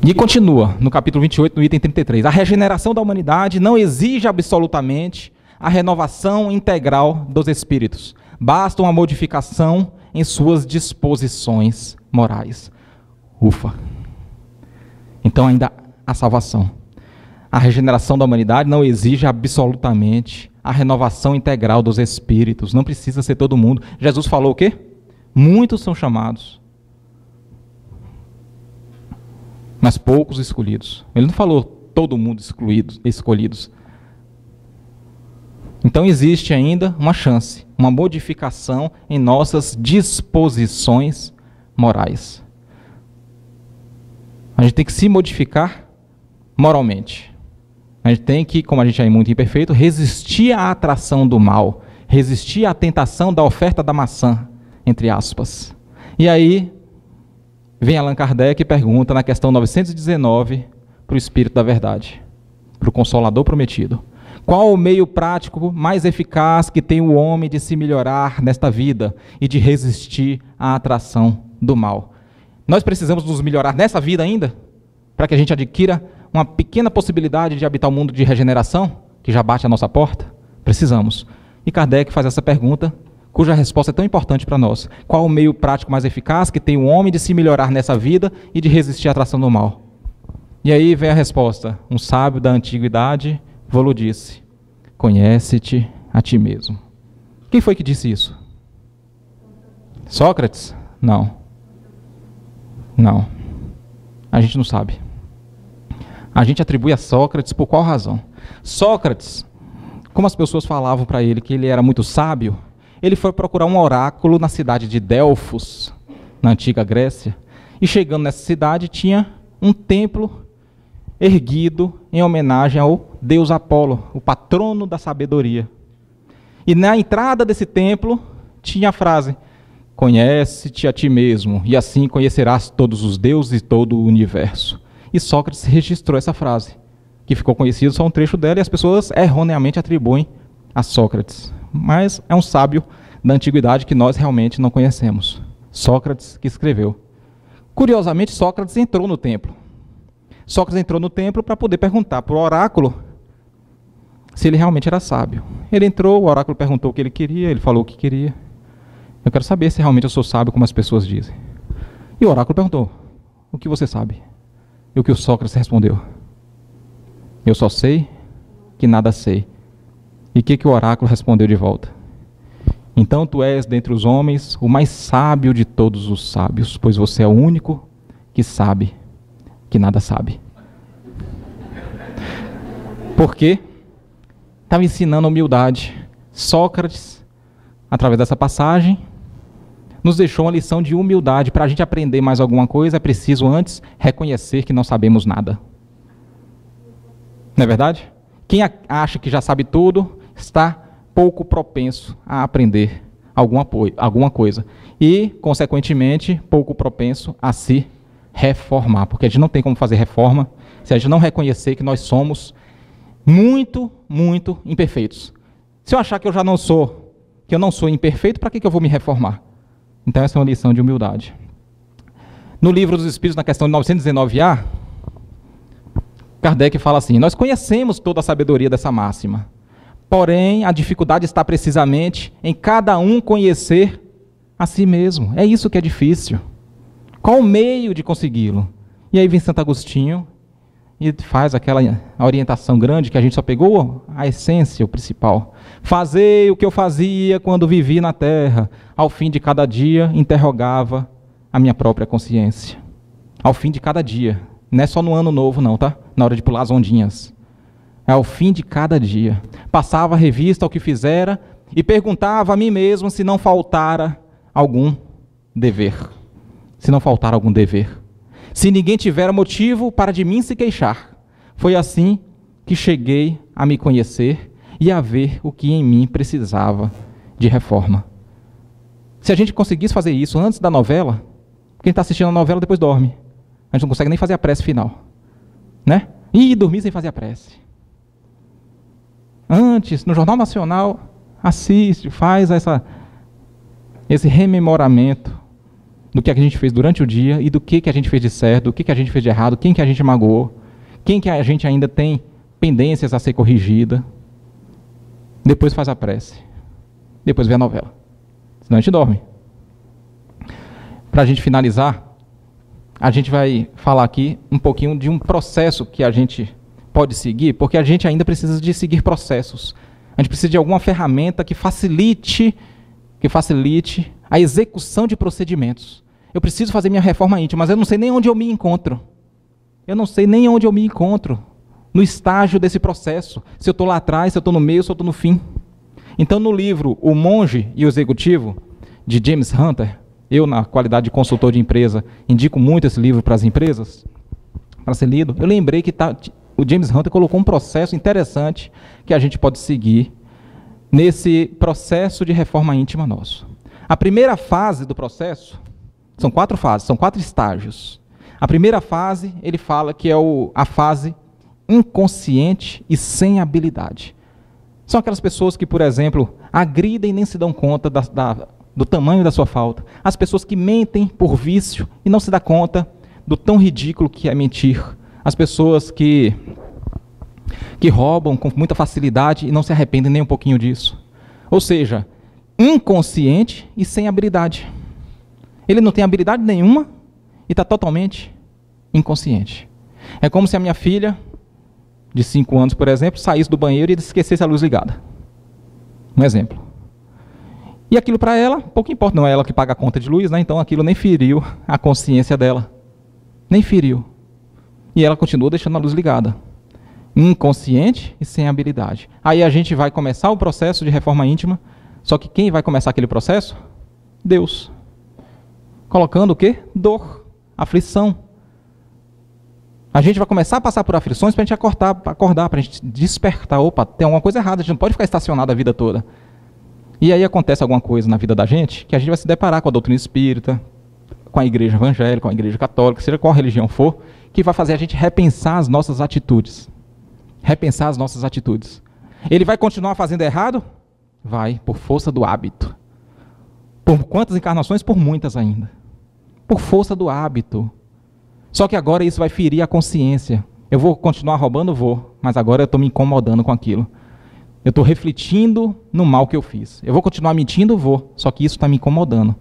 E continua no capítulo 28, no item 33. A regeneração da humanidade não exige absolutamente a renovação integral dos espíritos. Basta uma modificação em suas disposições morais. Ufa! Então ainda há salvação. A regeneração da humanidade não exige absolutamente a renovação integral dos espíritos. Não precisa ser todo mundo. Jesus falou o quê? Muitos são chamados, mas poucos escolhidos. Ele não falou todo mundo escolhidos. Então existe ainda uma chance, uma modificação em nossas disposições morais. A gente tem que se modificar moralmente. A gente tem que, como a gente é muito imperfeito, resistir à atração do mal, resistir à tentação da oferta da maçã, entre aspas. E aí vem Allan Kardec e pergunta na questão 919 para o Espírito da Verdade, para o Consolador Prometido: qual o meio prático mais eficaz que tem o homem de se melhorar nesta vida e de resistir à atração do mal? Nós precisamos nos melhorar nessa vida ainda, para que a gente adquira uma pequena possibilidade de habitar o mundo de regeneração, que já bate à nossa porta? Precisamos. E Kardec faz essa pergunta, cuja resposta é tão importante para nós. Qual o meio prático mais eficaz que tem o homem de se melhorar nessa vida e de resistir à atração do mal? E aí vem a resposta. Um sábio da antiguidade vô-lo disse: conhece-te a ti mesmo. Quem foi que disse isso? Sócrates? Não. Não. A gente não sabe. A gente atribui a Sócrates por qual razão? Sócrates, como as pessoas falavam para ele que ele era muito sábio, ele foi procurar um oráculo na cidade de Delfos, na antiga Grécia, e chegando nessa cidade tinha um templo erguido em homenagem ao deus Apolo, o patrono da sabedoria. E na entrada desse templo tinha a frase: conhece-te a ti mesmo, e assim conhecerás todos os deuses e todo o universo. E Sócrates registrou essa frase, que ficou conhecido só um trecho dela, e as pessoas erroneamente atribuem a Sócrates. Mas é um sábio da antiguidade que nós realmente não conhecemos. Sócrates que escreveu. Curiosamente, Sócrates entrou no templo. Sócrates entrou no templo para poder perguntar para o oráculo se ele realmente era sábio. Ele entrou, o oráculo perguntou o que ele queria, ele falou o que queria. Eu quero saber se realmente eu sou sábio, como as pessoas dizem. E o oráculo perguntou: o que você sabe? E o que o Sócrates respondeu: eu só sei que nada sei. E o que o oráculo respondeu de volta? Então tu és dentre os homens o mais sábio de todos os sábios, pois você é o único que sabe que nada sabe. Por quê? Estava ensinando humildade. Sócrates, através dessa passagem, nos deixou uma lição de humildade. Para a gente aprender mais alguma coisa, é preciso antes reconhecer que não sabemos nada. Não é verdade? Quem acha que já sabe tudo, está pouco propenso a aprender alguma coisa. E, consequentemente, pouco propenso a se reformar. Porque a gente não tem como fazer reforma se a gente não reconhecer que nós somos muito, muito imperfeitos. Se eu achar que eu não sou imperfeito, para que eu vou me reformar? Então essa é uma lição de humildade. No Livro dos Espíritos, na questão de 919A, Kardec fala assim: nós conhecemos toda a sabedoria dessa máxima, porém a dificuldade está precisamente em cada um conhecer a si mesmo. É isso que é difícil. Qual o meio de consegui-lo? E aí vem Santo Agostinho e faz aquela orientação grande que a gente só pegou a essência, o principal. Fazei o que eu fazia quando vivi na terra. Ao fim de cada dia, interrogava a minha própria consciência. Ao fim de cada dia. Não é só no ano novo, não, tá? Na hora de pular as ondinhas. É ao fim de cada dia. Passava a revista ao que fizera e perguntava a mim mesmo se não faltara algum dever. Se não faltara algum dever. Se ninguém tivera motivo para de mim se queixar. Foi assim que cheguei a me conhecer e a ver o que em mim precisava de reforma. Se a gente conseguisse fazer isso antes da novela, quem está assistindo a novela depois dorme. A gente não consegue nem fazer a prece final. Né? E dormir sem fazer a prece. Antes, no Jornal Nacional, assiste, faz esse rememoramento do que a gente fez durante o dia e do que a gente fez de certo, do que a gente fez de errado, quem que a gente magoou, quem que a gente ainda tem pendências a ser corrigida. Depois faz a prece. Depois vê a novela. Senão a gente dorme. Para a gente finalizar, a gente vai falar aqui um pouquinho de um processo que a gente pode seguir, porque a gente ainda precisa de seguir processos. A gente precisa de alguma ferramenta que facilite a execução de procedimentos. Eu preciso fazer minha reforma íntima, mas eu não sei nem onde eu me encontro. Eu não sei nem onde eu me encontro no estágio desse processo. Se eu estou lá atrás, se eu estou no meio, se eu estou no fim. Então, no livro O Monge e o Executivo, de James Hunter, eu, na qualidade de consultor de empresa, indico muito esse livro para as empresas, para ser lido. Eu lembrei que o James Hunter colocou um processo interessante que a gente pode seguir nesse processo de reforma íntima nosso. A primeira fase do processo, são 4 fases, são 4 estágios. A primeira fase, ele fala que é a fase inconsciente e sem habilidade. São aquelas pessoas que, por exemplo, agridem e nem se dão conta do tamanho da sua falta. As pessoas que mentem por vício e não se dão conta do tão ridículo que é mentir. As pessoas que roubam com muita facilidade e não se arrependem nem um pouquinho disso. Ou seja, inconsciente e sem habilidade. Ele não tem habilidade nenhuma e está totalmente inconsciente. É como se a minha filha, de 5 anos, por exemplo, saísse do banheiro e esquecesse a luz ligada. Um exemplo. E aquilo para ela, pouco importa, não é ela que paga a conta de luz, né? Então aquilo nem feriu a consciência dela. Nem feriu. E ela continua deixando a luz ligada. Inconsciente e sem habilidade. Aí a gente vai começar o processo de reforma íntima, só que quem vai começar aquele processo? Deus. Colocando o quê? Dor, aflição. A gente vai começar a passar por aflições para a gente acordar, para a gente despertar. Opa, tem alguma coisa errada, a gente não pode ficar estacionado a vida toda. E aí acontece alguma coisa na vida da gente, que a gente vai se deparar com a doutrina espírita, com a igreja evangélica, com a igreja católica, seja qual religião for, que vai fazer a gente repensar as nossas atitudes. Repensar as nossas atitudes. Ele vai continuar fazendo errado? Vai, por força do hábito. Por quantas encarnações? Por muitas ainda. Por força do hábito. Só que agora isso vai ferir a consciência. Eu vou continuar roubando? Vou. Mas agora eu estou me incomodando com aquilo. Eu estou refletindo no mal que eu fiz. Eu vou continuar mentindo? Vou. Só que isso está me incomodando.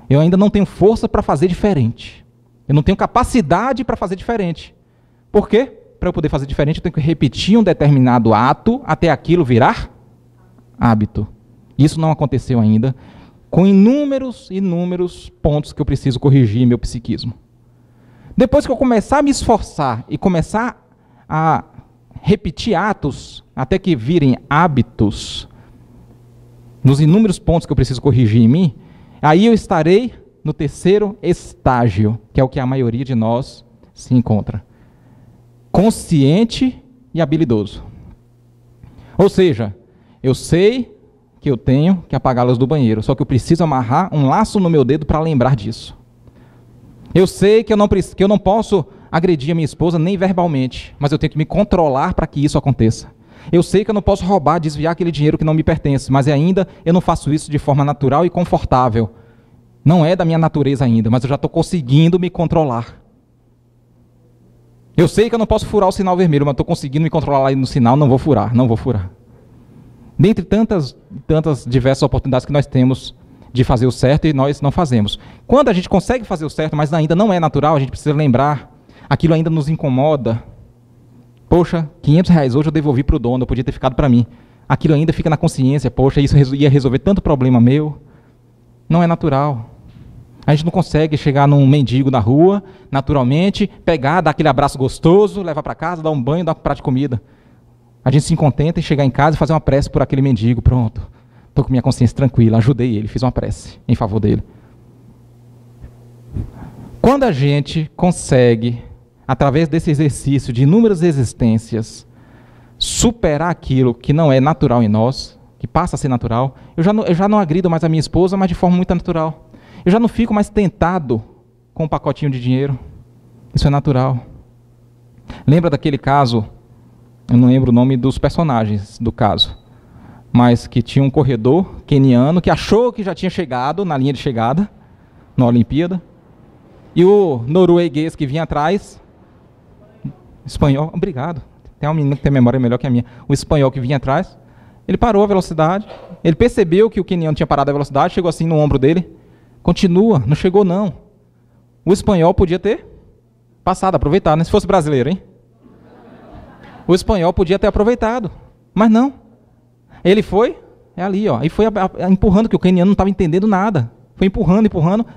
Eu ainda não tenho força para fazer diferente. Eu não tenho capacidade para fazer diferente. Por quê? Para eu poder fazer diferente, eu tenho que repetir um determinado ato até aquilo virar hábito. Isso não aconteceu ainda, com inúmeros pontos que eu preciso corrigir em meu psiquismo. Depois que eu começar a me esforçar e começar a repetir atos até que virem hábitos, nos inúmeros pontos que eu preciso corrigir em mim, aí eu estarei no 3º estágio, que é o que a maioria de nós se encontra. Consciente e habilidoso. Ou seja, eu sei que eu tenho que apagar a luz do banheiro, só que eu preciso amarrar um laço no meu dedo para lembrar disso. Eu sei que eu não posso agredir a minha esposa nem verbalmente, mas eu tenho que me controlar para que isso aconteça. Eu sei que eu não posso roubar, desviar aquele dinheiro que não me pertence, mas ainda eu não faço isso de forma natural e confortável. Não é da minha natureza ainda, mas eu já estou conseguindo me controlar. Eu sei que eu não posso furar o sinal vermelho, mas estou conseguindo me controlar lá no sinal, não vou furar. Dentre tantas diversas oportunidades que nós temos de fazer o certo e nós não fazemos. Quando a gente consegue fazer o certo, mas ainda não é natural, a gente precisa lembrar, aquilo ainda nos incomoda. Poxa, R$500 hoje eu devolvi para o dono, eu podia ter ficado para mim. Aquilo ainda fica na consciência, poxa, isso ia resolver tanto problema meu. Não é natural. A gente não consegue chegar num mendigo na rua, naturalmente, pegar, dar aquele abraço gostoso, levar para casa, dar um banho, dar um prato de comida. A gente se contenta em chegar em casa e fazer uma prece por aquele mendigo. Pronto, estou com minha consciência tranquila, ajudei ele, fiz uma prece em favor dele. Quando a gente consegue, através desse exercício de inúmeras existências, superar aquilo que não é natural em nós, que passa a ser natural, eu já não agrido mais a minha esposa, mas de forma muito natural. Eu já não fico mais tentado com um pacotinho de dinheiro. Isso é natural. Lembra daquele caso, eu não lembro o nome dos personagens do caso, mas que tinha um corredor queniano que achou que já tinha chegado na linha de chegada, na Olimpíada, E o norueguês que vinha atrás, espanhol, obrigado, tem um menino que tem memória melhor que a minha, o espanhol que vinha atrás, ele parou a velocidade, ele percebeu que o queniano tinha parado a velocidade, chegou assim no ombro dele, continua, não chegou não. O espanhol podia ter passado, aproveitado, né? Se fosse brasileiro, hein? O espanhol podia ter aproveitado, mas não. Ele foi, é ali, ó, e foi empurrando, que o queniano não estava entendendo nada. Foi empurrando,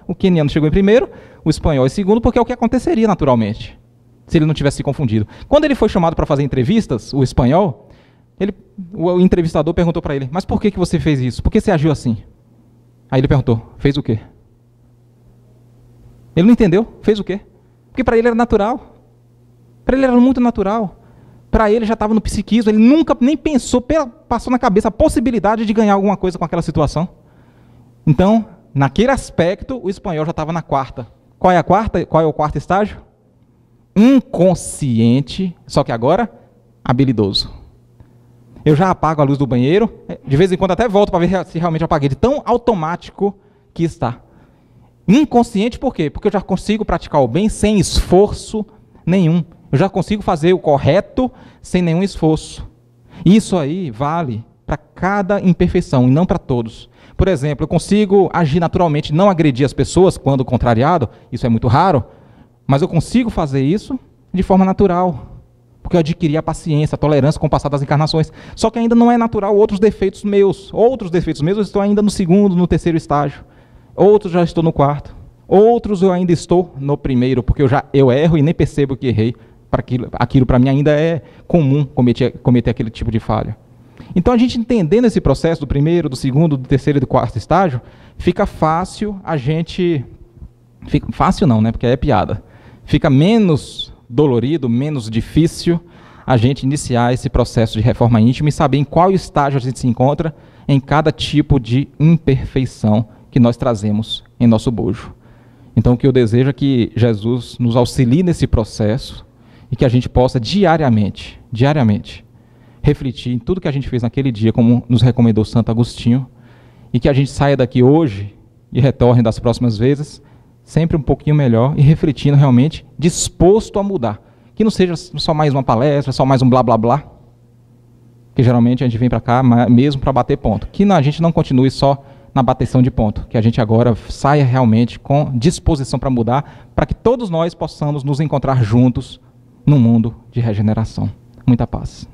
o queniano chegou em primeiro, o espanhol em segundo, porque é o que aconteceria naturalmente, se ele não tivesse se confundido. Quando ele foi chamado para fazer entrevistas, o espanhol, o entrevistador perguntou para ele, mas por que você fez isso? Por que você agiu assim? Aí ele perguntou, fez o quê? Ele não entendeu, fez o quê? Porque para ele era natural. Para ele era muito natural. Para ele já estava no psiquismo, ele nunca nem pensou, passou na cabeça a possibilidade de ganhar alguma coisa com aquela situação. Então, naquele aspecto, o espanhol já estava na quarta. Qual é a quarta? Qual é o quarto estágio? Inconsciente, só que agora, habilidoso. Eu já apago a luz do banheiro, de vez em quando até volto para ver se realmente apaguei, de tão automático que está. Inconsciente por quê? Porque eu já consigo praticar o bem sem esforço nenhum. Eu já consigo fazer o correto sem nenhum esforço. Isso aí vale para cada imperfeição e não para todos. Por exemplo, eu consigo agir naturalmente, não agredir as pessoas quando contrariado, isso é muito raro, mas eu consigo fazer isso de forma natural, porque eu adquiri a paciência, a tolerância com o passar das encarnações. Só que ainda não é natural outros defeitos meus. Outros defeitos meus eu estou ainda no segundo, no terceiro estágio. Outros já estou no quarto. Outros eu ainda estou no primeiro, porque eu erro e nem percebo que errei. Aquilo para mim ainda é comum cometer aquele tipo de falha. Então a gente entendendo esse processo do primeiro, do segundo, do terceiro e do quarto estágio, fica fácil a gente... Fácil não, né? Porque é piada. Fica menos dolorido, menos difícil a gente iniciar esse processo de reforma íntima e saber em qual estágio a gente se encontra em cada tipo de imperfeição que nós trazemos em nosso bojo. Então o que eu desejo é que Jesus nos auxilie nesse processo e que a gente possa diariamente, refletir em tudo que a gente fez naquele dia, como nos recomendou Santo Agostinho, e que a gente saia daqui hoje e retorne das próximas vezes, sempre um pouquinho melhor e refletindo realmente, disposto a mudar. Que não seja só mais uma palestra, só mais um blá blá blá, que geralmente a gente vem para cá mesmo para bater ponto. Que a gente não continue só na bateção de ponto, que a gente agora saia realmente com disposição para mudar, para que todos nós possamos nos encontrar juntos num mundo de regeneração. Muita paz.